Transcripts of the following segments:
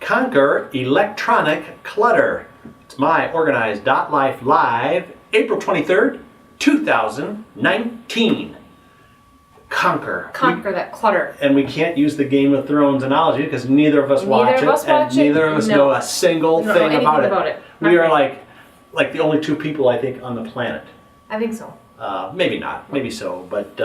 Conquer electronic clutter. It's myOrganized.life live, April 23rd, 2019. Conquer that clutter. And we can't use the Game of Thrones analogy because neither of us watch it, and neither of us know a single thing about it. We are like the only two people, I think, on the planet. I think so. Maybe not, maybe so, but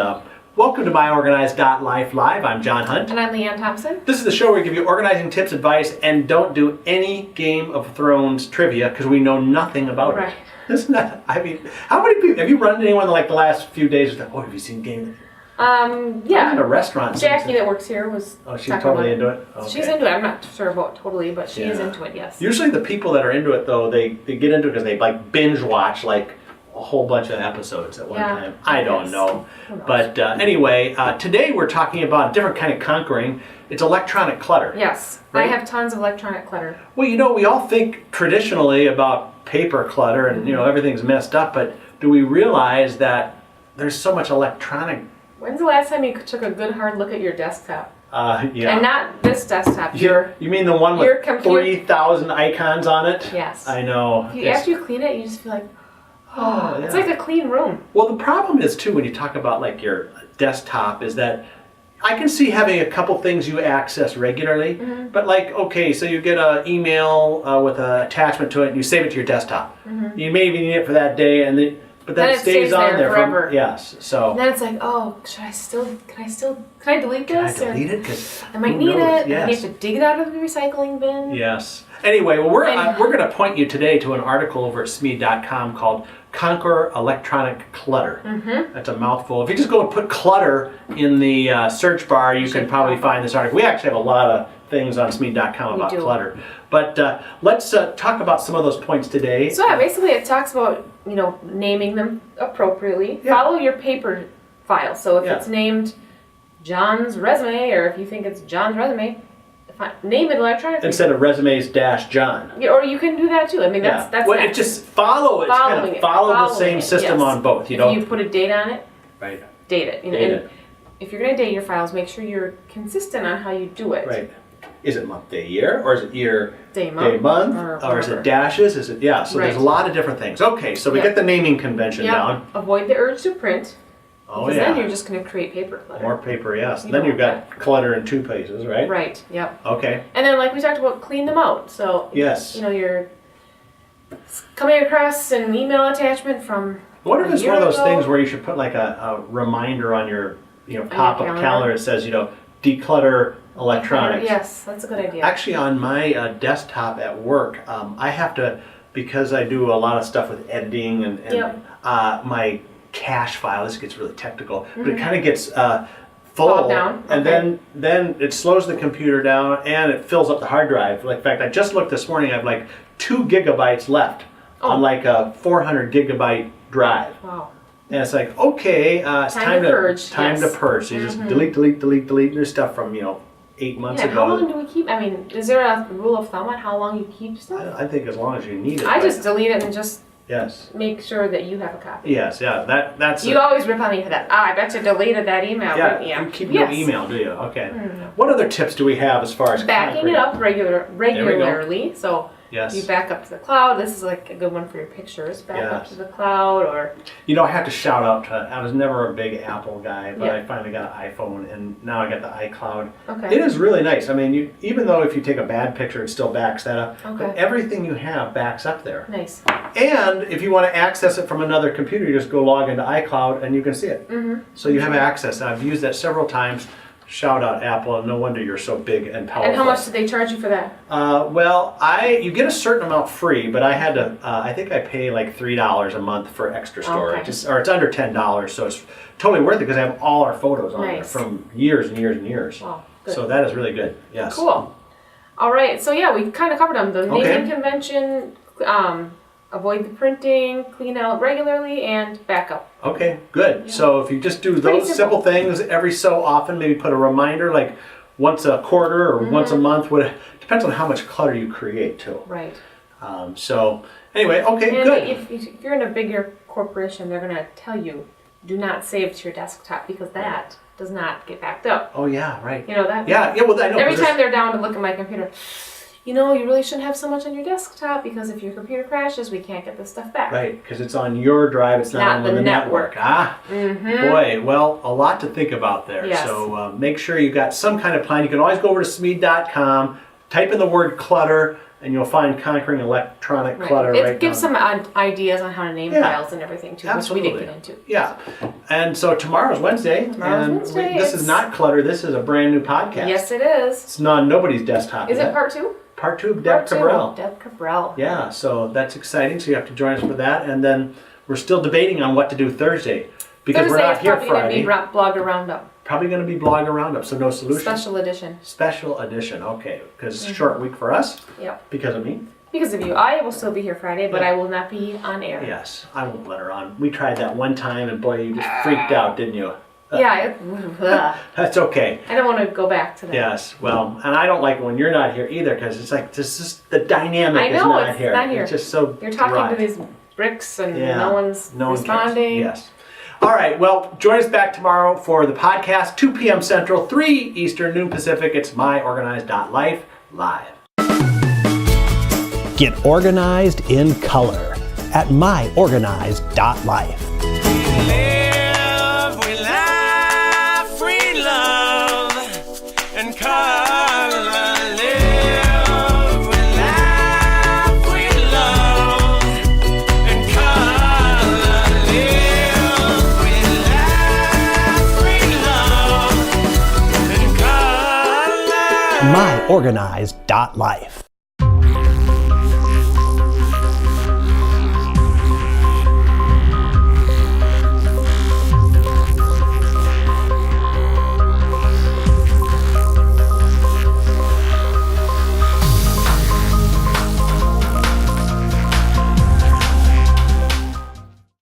welcome to myOrganized.life live. I'm John Hunt. And I'm Leanne Thompson. This is the show where we give you organizing tips, advice, and don't do any Game of Thrones trivia because we know nothing about it. Isn't that, I mean, how many people, have you run into anyone like the last few days that, have you seen Game of Thrones? Yeah. I was in a restaurant. Jackie that works here was. Oh, she's totally into it? Okay. She's into it. I'm not sure about totally, but she is into it, yes. Usually the people that are into it, though, they get into it because they like binge watch like a whole bunch of episodes at one time. I don't know. But anyway, today we're talking about a different kind of conquering. It's electronic clutter. Yes. Right? I have tons of electronic clutter. Well, we all think traditionally about paper clutter and, everything's messed up, but do we realize that there's so much electronic? When's the last time you took a good hard look at your desktop? Yeah. And not this desktop. You mean the one with 3,000 icons on it? Yes. I know. After you clean it, you just feel like, it's like a clean room. Well, the problem is, too, when you talk about like your desktop, is that I can see having a couple things you access regularly, but like, okay, so you get an email with an attachment to it and you save it to your desktop. You may even need it for that day, but then it stays on there forever. Yes, so. And then it's like, can I delete this? Can I delete it? Because I might need it. Yes. You have to dig it out of the recycling bin. Yes. Anyway, well, we're going to point you today to an article over at sme.com called Conquer Electronic Clutter. That's a mouthful. If you just go and put clutter in the search bar, you can probably find this article. We actually have a lot of things on sme.com about clutter. But let's talk about some of those points today. So basically it talks about, naming them appropriately. Yeah. Follow your paper file. So if it's named John's resume, or if you think it's John's resume, name it electronically. Instead of resumes-John. Yeah, or you can do that too. I mean, that's well, it just follow the same system on both. If you put a date on it, date it. And if you're going to date your files, make sure you're consistent on how you do it. Right. Is it month, day, year? Or is it year, day, month? Or is it dashes? So there's a lot of different things. Okay, so we get the naming convention down. Avoid the urge to print. Oh, because then you're just going to create paper clutter. More paper, yes. Then you've got clutter in two places, right? Right, yep. Okay. And then like we talked about, clean them out. So, you're coming across an email attachment from What if it's one of those things where you should put like a reminder on your pop-up calendar that says, declutter electronics. Yes, that's a good idea. Actually, on my desktop at work, I have to, because I do a lot of stuff with editing and my cache file, this gets really technical, but it kind of gets full, and then it slows the computer down and it fills up the hard drive. Like, in fact, I just looked this morning, I have like 2 gigabytes left on like a 400 gigabyte drive. Wow. And it's like, okay, it's time to purge. To purge. So you just delete. There's stuff from 8 months ago. How long do we keep? I mean, is there a rule of thumb on how long you keep stuff? I think as long as you need it. I just delete it and just make sure that you have a copy. Yes, that's. You always rip on me for that. I bet you deleted that email. Yeah, you keep your email, do you? Okay. What other tips do we have as far as backing it up regularly? So. Yes. You back up to the cloud. This is like a good one for your pictures. Back up to the cloud, or. I have to shout out to. I was never a big Apple guy, but I finally got an iPhone, and now I got the iCloud. Okay. It is really nice. I mean, even though if you take a bad picture, it still backs that up. Okay. But everything you have backs up there. Nice. And if you want to access it from another computer, you just go log into iCloud, and you can see it. So you have access. I've used that several times. Shout out Apple, and no wonder you're so big and powerful. And how much did they charge you for that? Well, you get a certain amount free, but I had to, I think I pay like $3 a month for extra storage. Okay. Or it's under $10, so it's totally worth it because I have all our photos on there from years and years and years. Wow, good. So that is really good, yes. Cool. All right, so we kind of covered them. The naming convention, avoid the printing, clean out regularly, and backup. Okay, good. Yeah. So if you just do those simple things every so often, maybe put a reminder like once a quarter or once a month. Depends on how much clutter you create too. Right. So anyway, okay, and good. If you're in a bigger corporation, they're going to tell you, do not save to your desktop because that does not get backed up. Oh yeah, right. You know that? Yeah, well I know. Every time they're down to look at my computer, you know, you really shouldn't have so much on your desktop because if your computer crashes, we can't get this stuff back. Right, because it's on your drive, it's not on the network. Boy, well, a lot to think about there. Yes. So make sure you've got some kind of plan. You can always go over to smeed.com, type in the word clutter, and you'll find Conquering Electronic Clutter right It gives some ideas on how to name files and everything too, absolutely. which we didn't get into. Yeah. And so tomorrow's Wednesday. This is not Clutter. This is a brand new podcast. Yes, it is. It's not on nobody's desktop Is yet. it part 2? Part 2 of Deb Cabral. Deb Cabral. Yeah, so that's exciting. So you have to join us for that. And then we're still debating on what to do Thursday. Because we're not here Friday. Thursday is probably going to be Blogger Roundup. Probably going to be Blogger Roundup, so no solution. Special edition. Special edition, okay. Because it's a short week for us. Yep. Because of me. Because of you. I will still be here Friday, but I will not be on air. Yes, I won't let her on. We tried that one time, and boy, you just freaked out, didn't you? That's okay. I don't want to go back to that. Yes, well, and I don't like it when you're not here either, because it's like, this is the dynamic is not it's here. not here. It's just so You're talking dry. to these bricks, and no one's one responding. cares. Yes. All right, well, join us back tomorrow for the podcast, 2 p.m. Central, 3 Eastern, noon Pacific. It's myOrganized.life live. Get organized in color at myOrganized.life. Live, we laugh, we love, and color. Live, we laugh, we love, and color. Live, we laugh, we love, and color. myOrganized.life.